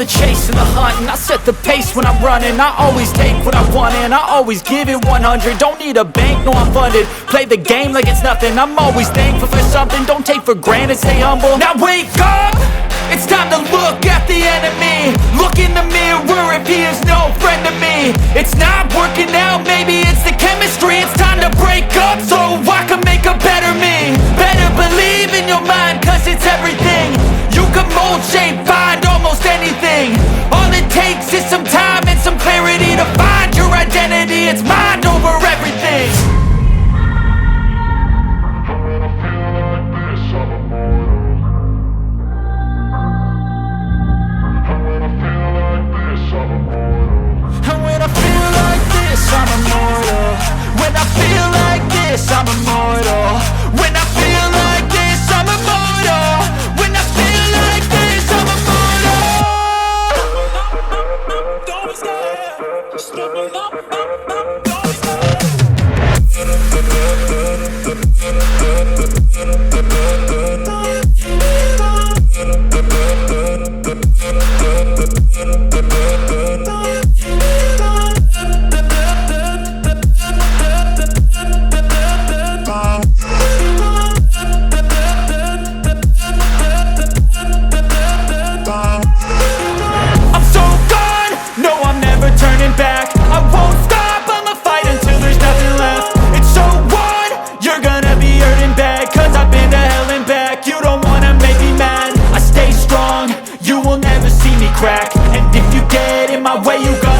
the chase and the hunt, and I set the pace when I'm running. I always take what I want and I always give it 100. Don't need a bank, no I'm funded. Play the game like it's nothing. I'm always thankful for something. Don't take for granted, stay humble. Now wake up! It's time to look at the enemy. Look in the mirror if he is no friend to me. It's not working out, maybe it's the chemistry. It's time to break up so I can make a better me. Better believe in your mind, cause it's everything. You can mold, shape, find almost anything. All it takes is some time and some clarity to find your identity. It's mind over everything. I'm immortal. When I feel like this, I'm immortal. When I feel like this, I'm immortal. When I feel like this, I'm immortal. Don't stop, stepping up, don't back. I won't stop, I'ma fight until there's nothing left. It's so on, you're gonna be hurting bad, cause I've been to hell and back. You don't wanna make me mad, I stay strong. You will never see me crack, and if you get in my way, you go